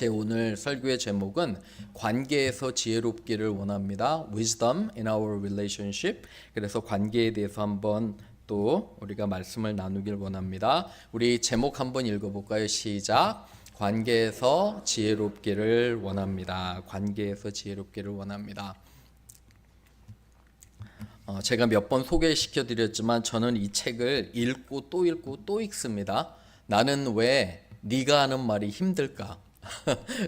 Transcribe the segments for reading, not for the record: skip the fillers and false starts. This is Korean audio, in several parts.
제 오늘 설교의 제목은 관계에서 지혜롭기를 원합니다. Wisdom in our relationship. 그래서 관계에 대해서 한번 또 우리가 말씀을 나누길 원합니다. 우리 제목 한번 읽어볼까요? 시작. 관계에서 지혜롭기를 원합니다. 관계에서 지혜롭기를 원합니다. 제가 몇 번 소개시켜 드렸지만 저는 이 책을 읽고 또 읽습니다. 나는 왜 네가 하는 말이 힘들까?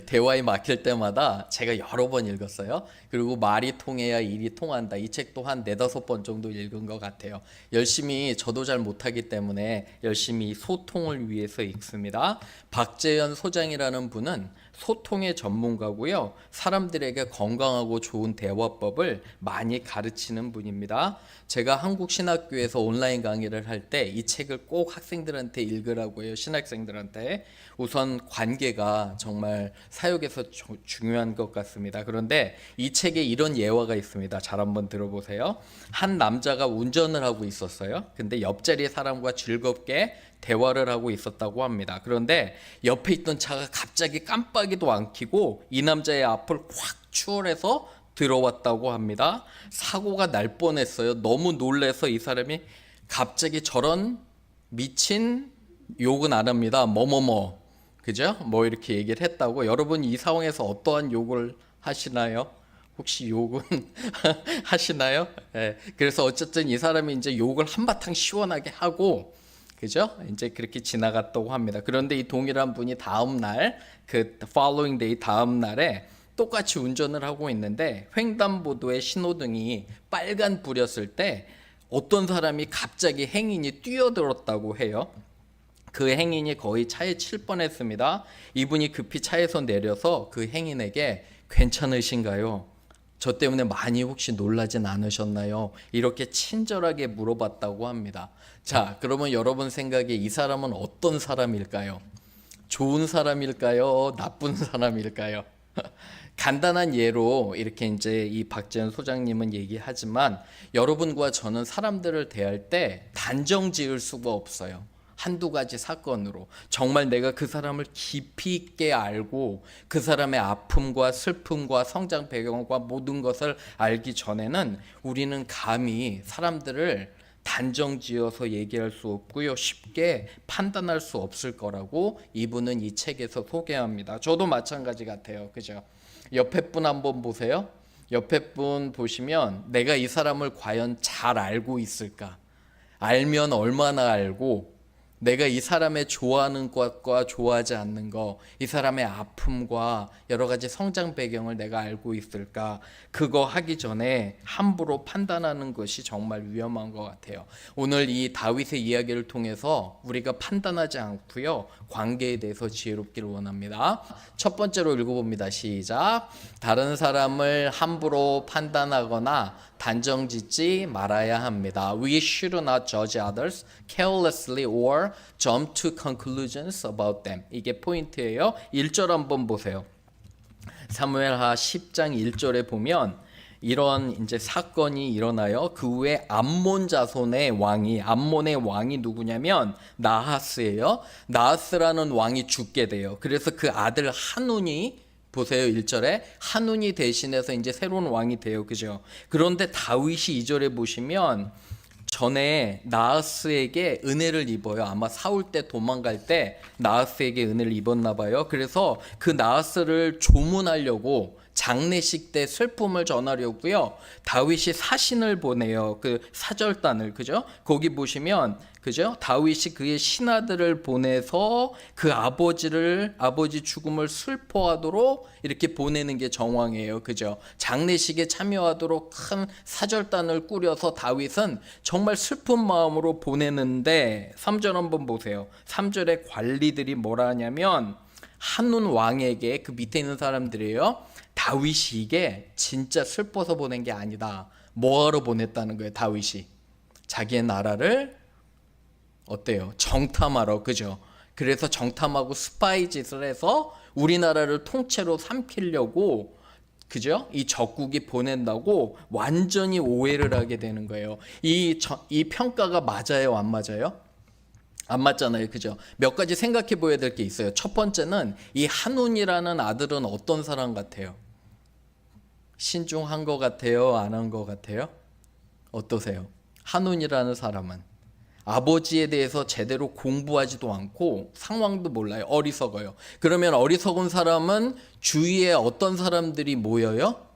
대화에 막힐 때마다 제가 여러 번 읽었어요. 그리고 말이 통해야 일이 통한다. 이 책도 한 4-5번 정도 읽은 것 같아요. 열심히 저도 잘 못하기 때문에 열심히 소통을 위해서 읽습니다. 박재현 소장이라는 분은 소통의 전문가고요. 사람들에게 건강하고 좋은 대화법을 많이 가르치는 분입니다. 제가 한국신학교에서 온라인 강의를 할 때 이 책을 꼭 학생들한테 읽으라고 해요. 신학생들한테. 우선 관계가 정말 사역에서 중요한 것 같습니다. 그런데 이 책에 이런 예화가 있습니다. 잘 한번 들어보세요. 한 남자가 운전을 하고 있었어요. 근데 옆자리 사람과 즐겁게 대화를 하고 있었다고 합니다. 그런데 옆에 있던 차가 갑자기 깜빡이도 안 켜고 이 남자의 앞을 확 추월해서 들어왔다고 합니다. 사고가 날 뻔했어요. 너무 놀라서 이 사람이 갑자기 저런 미친 욕은 안 합니다. 뭐뭐뭐 그죠? 뭐 이렇게 얘기를 했다고. 여러분 이 상황에서 어떠한 욕을 하시나요? 혹시 욕은 하시나요? 네. 그래서 어쨌든 이 사람이 이제 욕을 한바탕 시원하게 하고 그죠? 이제 그렇게 지나갔다고 합니다. 그런데 이 동일한 분이 다음 날, 그 following day 다음 날에 똑같이 운전을 하고 있는데 횡단보도의 신호등이 빨간 불이었을 때 어떤 사람이 갑자기 행인이 뛰어들었다고 해요. 그 행인이 거의 차에 칠 뻔했습니다. 이분이 급히 차에서 내려서 그 행인에게 괜찮으신가요? 저 때문에 많이 혹시 놀라진 않으셨나요? 이렇게 친절하게 물어봤다고 합니다. 자, 그러면 여러분 생각에 이 사람은 어떤 사람일까요? 좋은 사람일까요? 나쁜 사람일까요? 간단한 예로 이렇게 이제 이 박재현 소장님은 얘기하지만 여러분과 저는 사람들을 대할 때 단정 지을 수가 없어요. 한두 가지 사건으로 정말 내가 그 사람을 깊이 있게 알고 그 사람의 아픔과 슬픔과 성장 배경과 모든 것을 알기 전에는 우리는 감히 사람들을 단정지어서 얘기할 수 없고요. 쉽게 판단할 수 없을 거라고 이분은 이 책에서 소개합니다. 저도 마찬가지 같아요. 그죠? 옆에 분 한번 보세요. 옆에 분 보시면 내가 이 사람을 과연 잘 알고 있을까? 알면 얼마나 알고 내가 이 사람의 좋아하는 것과 좋아하지 않는 것, 이 사람의 아픔과 여러 가지 성장 배경을 내가 알고 있을까? 그거 하기 전에 함부로 판단하는 것이 정말 위험한 것 같아요. 오늘 이 다윗의 이야기를 통해서 우리가 판단하지 않고요. 관계에 대해서 지혜롭기를 원합니다. 첫 번째로 읽어봅니다. 시작. 다른 사람을 함부로 판단하거나 단정 짓지 말아야 합니다. We should not judge others carelessly or jump to conclusions about them. 이게 포인트예요. 1절 한번 보세요. 사무엘하 10장 1절에 보면 이런 이제 사건이 일어나요. 그 후에 암몬 자손의 왕이, 암몬의 왕이 누구냐면 나하스예요. 나하스라는 왕이 죽게 돼요. 그래서 그 아들 한운이 보세요. 1절에 한운이 대신해서 이제 새로운 왕이 돼요. 그죠? 그런데 다윗이 2절에 보시면 전에 나하스에게 은혜를 입어요. 아마 사울 때 도망갈 때 나하스에게 은혜를 입었나 봐요. 그래서 그 나하스를 조문하려고 장례식 때 슬픔을 전하려고요. 다윗이 사신을 보내요. 그 사절단을 그죠? 거기 보시면 그죠? 다윗이 그의 신하들을 보내서 그 아버지 죽음을 슬퍼하도록 이렇게 보내는 게 정황이에요. 그죠? 장례식에 참여하도록 큰 사절단을 꾸려서 다윗은 정말 슬픈 마음으로 보내는데 3절 한번 보세요. 3절에 관리들이 뭐라 하냐면 한눈 왕에게 그 밑에 있는 사람들이에요. 다윗이 이게 진짜 슬퍼서 보낸 게 아니다. 뭐하러 보냈다는 거예요. 다윗이 자기의 나라를 어때요? 정탐하러. 그죠? 그래서 정탐하고 스파이 짓을 해서 우리나라를 통째로 삼키려고 그죠? 이 적국이 보낸다고 완전히 오해를 하게 되는 거예요. 이 평가가 맞아요? 안 맞아요? 안 맞잖아요. 그죠? 몇 가지 생각해 보여야 될 게 있어요. 첫 번째는 이 한운이라는 아들은 어떤 사람 같아요? 신중한 것 같아요? 안 한 것 같아요? 어떠세요? 한운이라는 사람은 아버지에 대해서 제대로 공부하지도 않고 상황도 몰라요. 어리석어요. 그러면 어리석은 사람은 주위에 어떤 사람들이 모여요?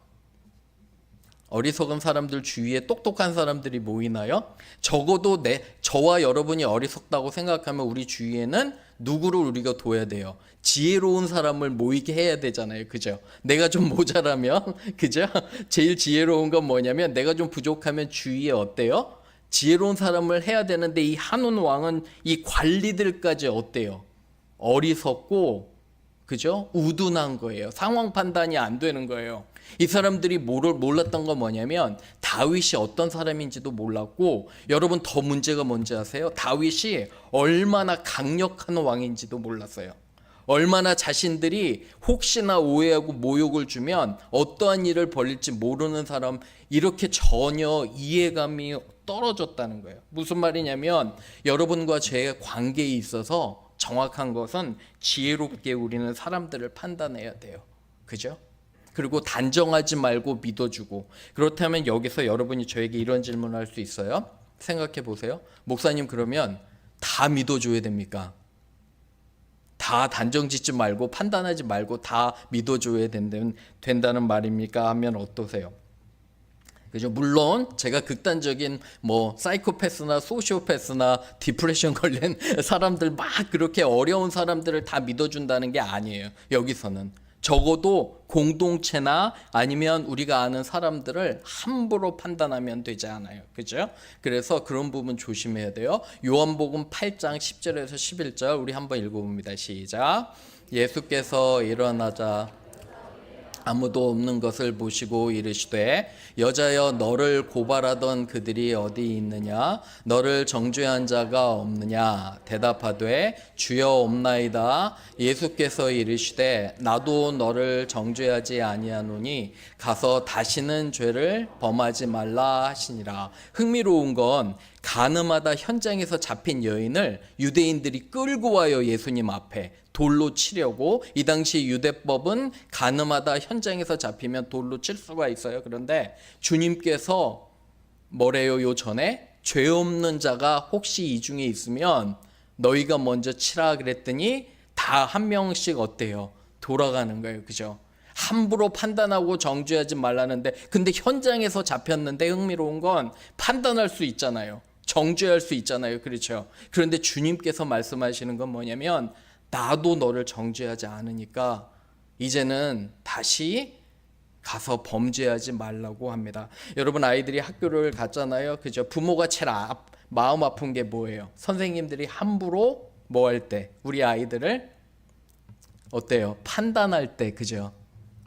어리석은 사람들 주위에 똑똑한 사람들이 모이나요? 적어도 저와 여러분이 어리석다고 생각하면 우리 주위에는 누구를 우리가 둬야 돼요? 지혜로운 사람을 모이게 해야 되잖아요. 그죠? 내가 좀 모자라면, 그죠? 제일 지혜로운 건 뭐냐면 내가 좀 부족하면 주위에 어때요? 지혜로운 사람을 해야 되는데 이 한운 왕은 이 관리들까지 어때요? 어리석고, 그죠? 우둔한 거예요. 상황 판단이 안 되는 거예요. 이 사람들이 몰랐던 건 뭐냐면 다윗이 어떤 사람인지도 몰랐고, 여러분 더 문제가 뭔지 아세요? 다윗이 얼마나 강력한 왕인지도 몰랐어요. 얼마나 자신들이 혹시나 오해하고 모욕을 주면 어떠한 일을 벌일지 모르는 사람, 이렇게 전혀 이해감이 떨어졌다는 거예요. 무슨 말이냐면 여러분과 제 관계에 있어서 정확한 것은 지혜롭게 우리는 사람들을 판단해야 돼요. 그죠? 그리고 단정하지 말고 믿어주고. 그렇다면 여기서 여러분이 저에게 이런 질문을 할 수 있어요. 생각해 보세요. 목사님, 그러면 다 믿어줘야 됩니까? 다 단정 짓지 말고 판단하지 말고 다 믿어줘야 된다는 말입니까? 하면 어떠세요? 그죠? 물론 제가 극단적인 사이코패스나 소시오패스나 디프레션 걸린 사람들 막 그렇게 어려운 사람들을 다 믿어준다는 게 아니에요. 여기서는 적어도 공동체나 아니면 우리가 아는 사람들을 함부로 판단하면 되지 않아요. 그죠? 그래서 그런 부분 조심해야 돼요. 요한복음 8장 10절에서 11절 우리 한번 읽어봅니다. 시작. 예수께서 일어나자 아무도 없는 것을 보시고 이르시되 여자여, 너를 고발하던 그들이 어디 있느냐? 너를 정죄한 자가 없느냐? 대답하되 주여 없나이다. 예수께서 이르시되 나도 너를 정죄하지 아니하노니 가서 다시는 죄를 범하지 말라 하시니라. 흥미로운 건 가늠하다 현장에서 잡힌 여인을 유대인들이 끌고 와요. 예수님 앞에 돌로 치려고. 이 당시 유대법은 가늠하다 현장에서 잡히면 돌로 칠 수가 있어요. 그런데 주님께서 뭐래요? 요 전에 죄 없는 자가 혹시 이 중에 있으면 너희가 먼저 치라 그랬더니 다 한 명씩 어때요? 돌아가는 거예요. 그죠? 함부로 판단하고 정죄하지 말라는데, 근데 현장에서 잡혔는데 흥미로운 건 판단할 수 있잖아요. 정죄할 수 있잖아요. 그렇죠? 그런데 주님께서 말씀하시는 건 뭐냐면 나도 너를 정죄하지 않으니까 이제는 다시 가서 범죄하지 말라고 합니다. 여러분, 아이들이 학교를 갔잖아요. 그죠? 부모가 제일 마음 아픈 게 뭐예요? 선생님들이 함부로 뭐 할 때? 우리 아이들을 어때요? 판단할 때. 그죠?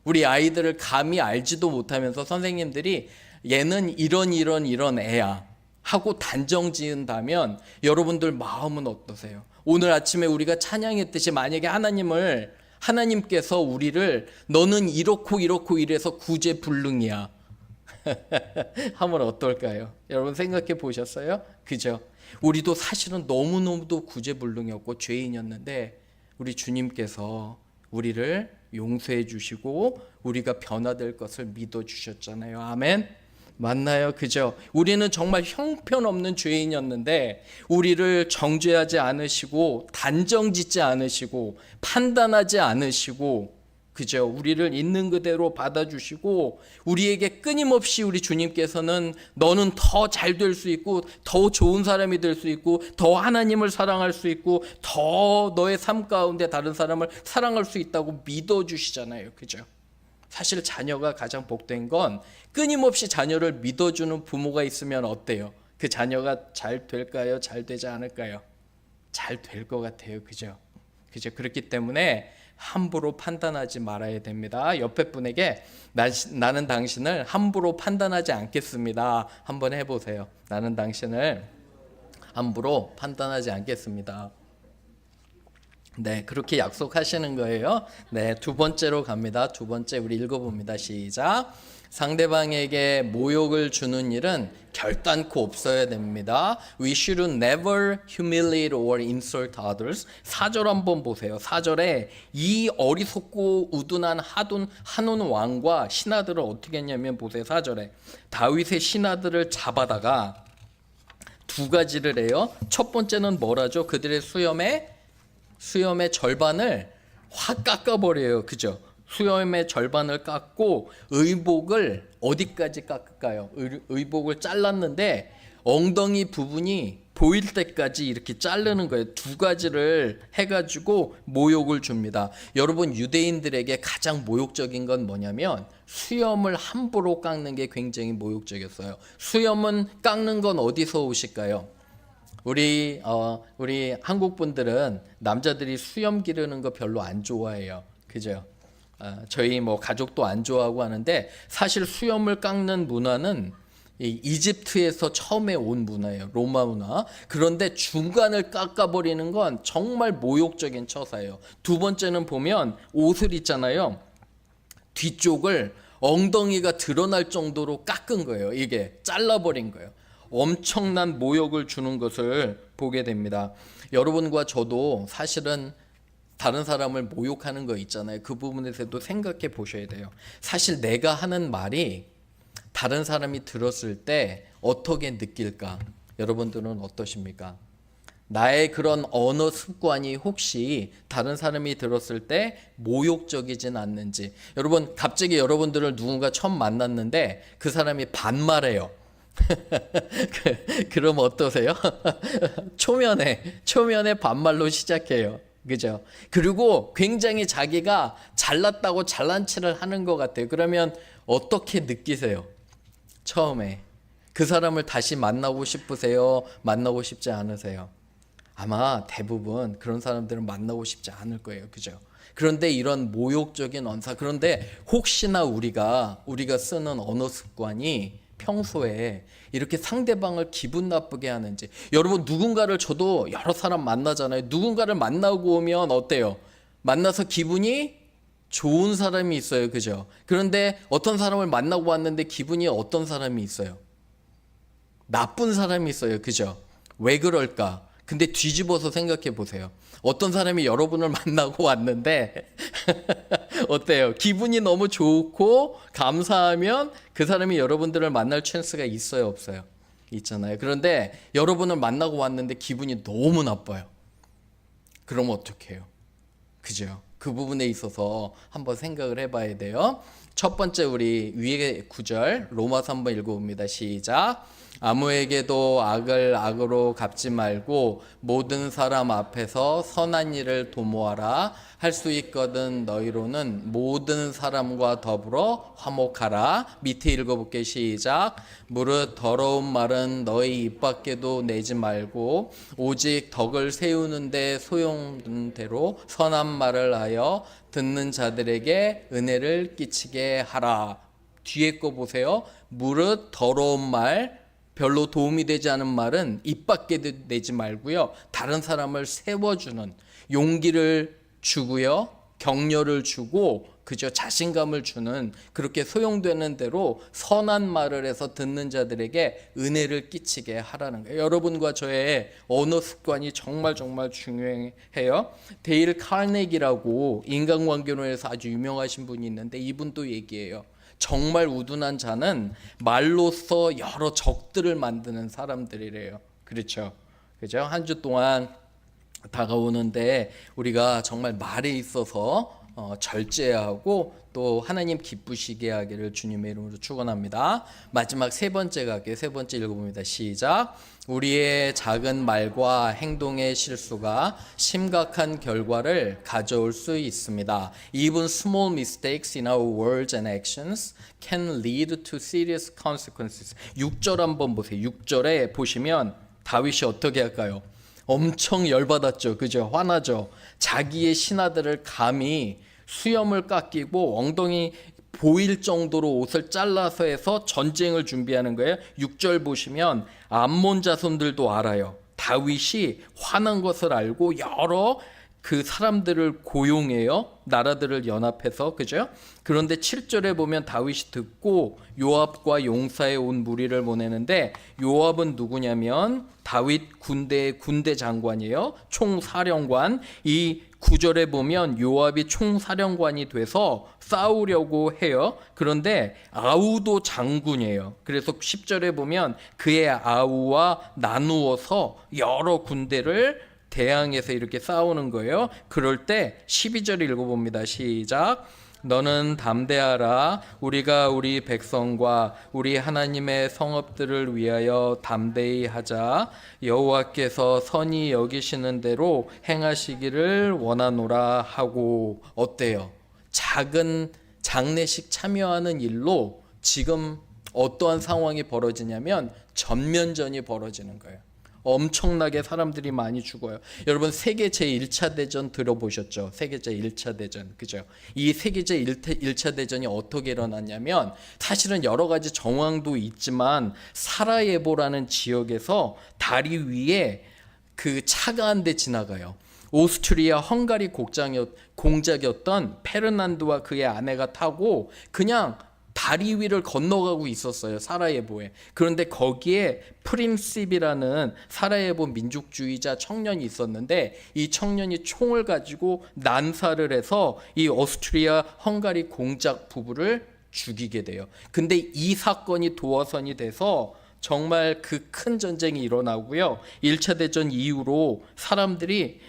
우리 아이들을 감히 알지도 못하면서 선생님들이 얘는 이런 애야 하고 단정 지은다면 여러분들 마음은 어떠세요? 오늘 아침에 우리가 찬양했듯이 만약에 하나님께서 우리를 너는 이렇고 이래서 구제불능이야 하면 어떨까요? 여러분 생각해 보셨어요? 그죠? 우리도 사실은 너무너무도 구제불능이었고 죄인이었는데 우리 주님께서 우리를 용서해 주시고 우리가 변화될 것을 믿어 주셨잖아요. 아멘. 맞나요? 그죠? 우리는 정말 형편없는 죄인이었는데 우리를 정죄하지 않으시고 단정 짓지 않으시고 판단하지 않으시고, 그죠? 우리를 있는 그대로 받아주시고 우리에게 끊임없이 우리 주님께서는 너는 더 잘 될 수 있고 더 좋은 사람이 될 수 있고 더 하나님을 사랑할 수 있고 더 너의 삶 가운데 다른 사람을 사랑할 수 있다고 믿어주시잖아요. 그죠? 사실 자녀가 가장 복된 건 끊임없이 자녀를 믿어주는 부모가 있으면 어때요? 그 자녀가 잘 될까요? 잘 되지 않을까요? 잘 될 것 같아요. 그죠? 그죠? 그렇기 때문에 함부로 판단하지 말아야 됩니다. 옆에 분에게 나는 당신을 함부로 판단하지 않겠습니다. 한번 해보세요. 나는 당신을 함부로 판단하지 않겠습니다. 네, 그렇게 약속하시는 거예요. 네, 두 번째로 갑니다. 두 번째 우리 읽어봅니다. 시작. 상대방에게 모욕을 주는 일은 결단코 없어야 됩니다. We should never humiliate or insult others. 4절 한번 보세요. 4절에 이 어리석고 우둔한 한온 왕과 신하들을 어떻게 했냐면 보세요. 4절에 다윗의 신하들을 잡아다가 두 가지를 해요. 첫 번째는 뭐라죠? 그들의 수염의 절반을 확 깎아버려요. 그죠? 수염의 절반을 깎고 의복을 어디까지 깎을까요? 의복을 잘랐는데 엉덩이 부분이 보일 때까지 이렇게 자르는 거예요. 두 가지를 해가지고 모욕을 줍니다. 여러분, 유대인들에게 가장 모욕적인 건 뭐냐면 수염을 함부로 깎는 게 굉장히 모욕적이었어요. 수염은 깎는 건 어디서 오실까요? 우리 한국 분들은 남자들이 수염 기르는 거 별로 안 좋아해요. 그죠? 저희 뭐 가족도 안 좋아하고 하는데 사실 수염을 깎는 문화는 이집트에서 처음에 온 문화예요. 로마 문화. 그런데 중간을 깎아버리는 건 정말 모욕적인 처사예요. 두 번째는 보면 옷을 있잖아요. 뒤쪽을 엉덩이가 드러날 정도로 깎은 거예요. 이게 잘라버린 거예요. 엄청난 모욕을 주는 것을 보게 됩니다. 여러분과 저도 사실은 다른 사람을 모욕하는 거 있잖아요. 그 부분에서도 생각해 보셔야 돼요. 사실 내가 하는 말이 다른 사람이 들었을 때 어떻게 느낄까? 여러분들은 어떠십니까? 나의 그런 언어 습관이 혹시 다른 사람이 들었을 때 모욕적이진 않는지. 여러분, 갑자기 여러분들을 누군가 처음 만났는데 그 사람이 반말해요. 그럼 어떠세요? 초면에 반말로 시작해요. 그죠? 그리고 굉장히 자기가 잘났다고 잘난 체를 하는 것 같아요. 그러면 어떻게 느끼세요? 처음에 그 사람을 다시 만나고 싶으세요? 만나고 싶지 않으세요? 아마 대부분 그런 사람들은 만나고 싶지 않을 거예요. 그죠? 그런데 이런 모욕적인 언사, 그런데 혹시나 우리가 쓰는 언어 습관이 평소에 이렇게 상대방을 기분 나쁘게 하는지. 여러분, 누군가를 저도 여러 사람 만나잖아요. 누군가를 만나고 오면 어때요? 만나서 기분이 좋은 사람이 있어요. 그죠? 그런데 어떤 사람을 만나고 왔는데 기분이 어떤 사람이 있어요? 나쁜 사람이 있어요. 그죠? 왜 그럴까? 근데 뒤집어서 생각해 보세요. 어떤 사람이 여러분을 만나고 왔는데 어때요? 기분이 너무 좋고 감사하면 그 사람이 여러분들을 만날 찬스가 있어요, 없어요? 있잖아요. 그런데 여러분을 만나고 왔는데 기분이 너무 나빠요. 그럼 어떻게 해요? 그죠? 그 부분에 있어서 한번 생각을 해봐야 돼요. 첫 번째, 우리 위에 구절 로마서 한번 읽어봅니다. 시작. 아무에게도 악을 악으로 갚지 말고 모든 사람 앞에서 선한 일을 도모하라. 할 수 있거든 너희로는 모든 사람과 더불어 화목하라. 밑에 읽어볼게. 시작. 무릇 더러운 말은 너희 입 밖에도 내지 말고 오직 덕을 세우는데 소용된 대로 선한 말을 하여 듣는 자들에게 은혜를 끼치게 하라. 뒤에 거 보세요. 무릇 더러운 말, 별로 도움이 되지 않은 말은 입 밖에 내지 말고요. 다른 사람을 세워주는 용기를 주고요. 격려를 주고 그저 자신감을 주는, 그렇게 소용되는 대로 선한 말을 해서 듣는 자들에게 은혜를 끼치게 하라는 거예요. 여러분과 저의 언어 습관이 정말 중요해요. 데일 카네기라고 인간관계론에서 아주 유명하신 분이 있는데 이분도 얘기해요. 정말 우둔한 자는 말로써 여러 적들을 만드는 사람들이래요. 그렇죠? 그죠? 한 주 동안 다가오는데 우리가 정말 말에 있어서 절제하고 또 하나님 기쁘시게 하기를 주님의 이름으로 축원합니다. 마지막 세 번째 갈게요. 세 번째 읽어봅니다. 시작. 우리의 작은 말과 행동의 실수가 심각한 결과를 가져올 수 있습니다. Even small mistakes in our words and actions can lead to serious consequences. 6절 한번 보세요. 6절에 보시면 다윗이 어떻게 할까요? 엄청 열받았죠. 그죠? 화나죠. 자기의 신하들을 감히 수염을 깎이고 엉덩이 보일 정도로 옷을 잘라서 해서 전쟁을 준비하는 거예요. 6절 보시면 암몬 자손들도 알아요. 다윗이 화난 것을 알고 여러 그 사람들을 고용해요. 나라들을 연합해서, 그죠? 그런데 7절에 보면 다윗이 듣고 요압과 용사에 온 무리를 보내는데, 요압은 누구냐면 다윗 군대의 군대 장관이에요. 총사령관. 이 9절에 보면 요압이 총사령관이 돼서 싸우려고 해요. 그런데 아우도 장군이에요. 그래서 10절에 보면 그의 아우와 나누어서 여러 군대를 대항해서 이렇게 싸우는 거예요. 그럴 때 12절 읽어봅니다. 시작. 너는 담대하라. 우리가 우리 백성과 우리 하나님의 성읍들을 위하여 담대히 하자. 여호와께서 선히 여기시는 대로 행하시기를 원하노라 하고. 어때요? 작은 장례식 참여하는 일로 지금 어떠한 상황이 벌어지냐면 전면전이 벌어지는 거예요. 엄청나게 사람들이 많이 죽어요. 여러분 세계 제1차 대전 들어보셨죠? 세계 제1차 대전. 그죠? 이 세계 제1차 대전이 어떻게 일어났냐면 사실은 여러 가지 정황도 있지만 사라예보라는 지역에서 다리 위에 그 차가 한 대 지나가요. 오스트리아 헝가리 공작이었던 페르난드와 그의 아내가 타고 그냥 다리 위를 건너가고 있었어요. 사라예보에. 그런데 거기에 프린십이라는 사라예보 민족주의자 청년이 있었는데 이 청년이 총을 가지고 난사를 해서 이 오스트리아 헝가리 공작 부부를 죽이게 돼요. 근데 이 사건이 도화선이 돼서 정말 그 큰 전쟁이 일어나고요. 1차 대전 이후로 사람들이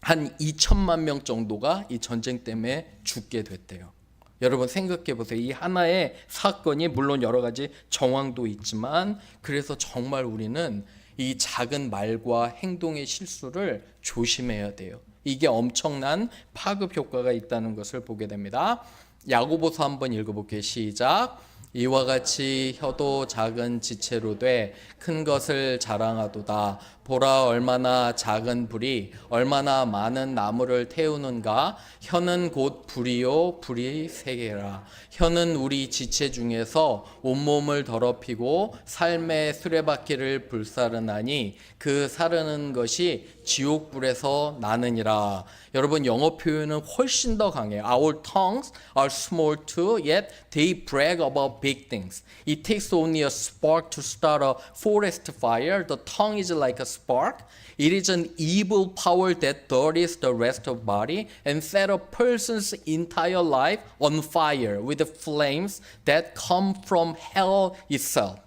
한 2천만 명 정도가 이 전쟁 때문에 죽게 됐대요. 여러분 생각해 보세요. 이 하나의 사건이 물론 여러 가지 정황도 있지만 그래서 정말 우리는 이 작은 말과 행동의 실수를 조심해야 돼요. 이게 엄청난 파급 효과가 있다는 것을 보게 됩니다. 야고보서 한번 읽어볼게요. 시작. 이와 같이 혀도 작은 지체로 돼 큰 것을 자랑하도다. 보라 얼마나 작은 불이 얼마나 많은 나무를 태우는가. 혀는 곧 불이요 불이 세계라. 혀는 우리 지체 중에서 온몸을 더럽히고 삶의 수레바퀴를 불사르나니 그 사르는 것이 지옥불에서 나느니라. 여러분 영어 표현은 훨씬 더 강해요. Our tongues are small too, yet they brag about big things. It takes only a spark to start a forest fire. The tongue is like a spark. It is an evil power that dirties the rest of body and set a person's entire life on fire with the flames that come from hell itself.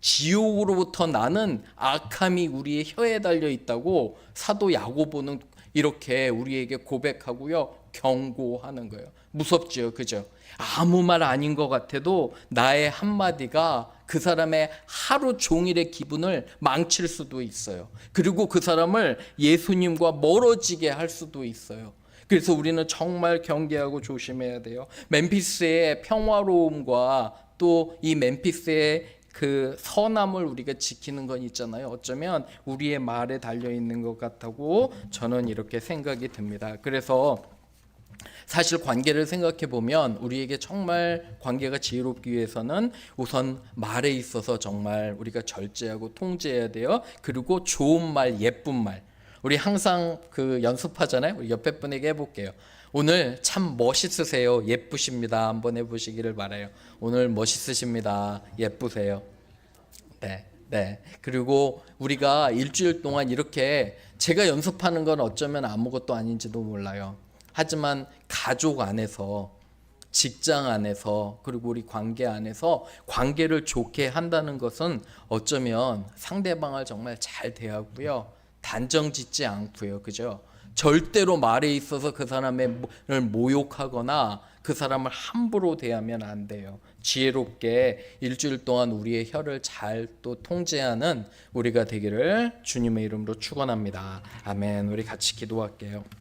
지옥으로부터 나는 악함이 우리의 혀에 달려 있다고 사도 야고보는 이렇게 우리에게 고백하고요. 경고하는 거예요. 무섭죠. 그죠? 아무 말 아닌 것 같아도 나의 한마디가 그 사람의 하루 종일의 기분을 망칠 수도 있어요. 그리고 그 사람을 예수님과 멀어지게 할 수도 있어요. 그래서 우리는 정말 경계하고 조심해야 돼요. 멤피스의 평화로움과 또 이 멤피스의 그 선함을 우리가 지키는 건 있잖아요. 어쩌면 우리의 말에 달려 있는 것 같다고 저는 이렇게 생각이 듭니다. 그래서 사실 관계를 생각해 보면 우리에게 정말 관계가 지혜롭기 위해서는 우선 말에 있어서 정말 우리가 절제하고 통제해야 돼요. 그리고 좋은 말, 예쁜 말. 우리 항상 그 연습하잖아요. 우리 옆에 분에게 해볼게요. 오늘 참 멋있으세요. 예쁘십니다. 한번 해보시기를 바라요. 오늘 멋있으십니다. 예쁘세요. 네. 그리고 우리가 일주일 동안 이렇게 제가 연습하는 건 어쩌면 아무것도 아닌지도 몰라요. 하지만 가족 안에서, 직장 안에서, 그리고 우리 관계 안에서 관계를 좋게 한다는 것은 어쩌면 상대방을 정말 잘 대하고요. 단정 짓지 않고요. 그죠? 절대로 말에 있어서 그 사람을 모욕하거나 그 사람을 함부로 대하면 안 돼요. 지혜롭게 일주일 동안 우리의 혀를 잘 또 통제하는 우리가 되기를 주님의 이름으로 축원합니다. 아멘. 우리 같이 기도할게요.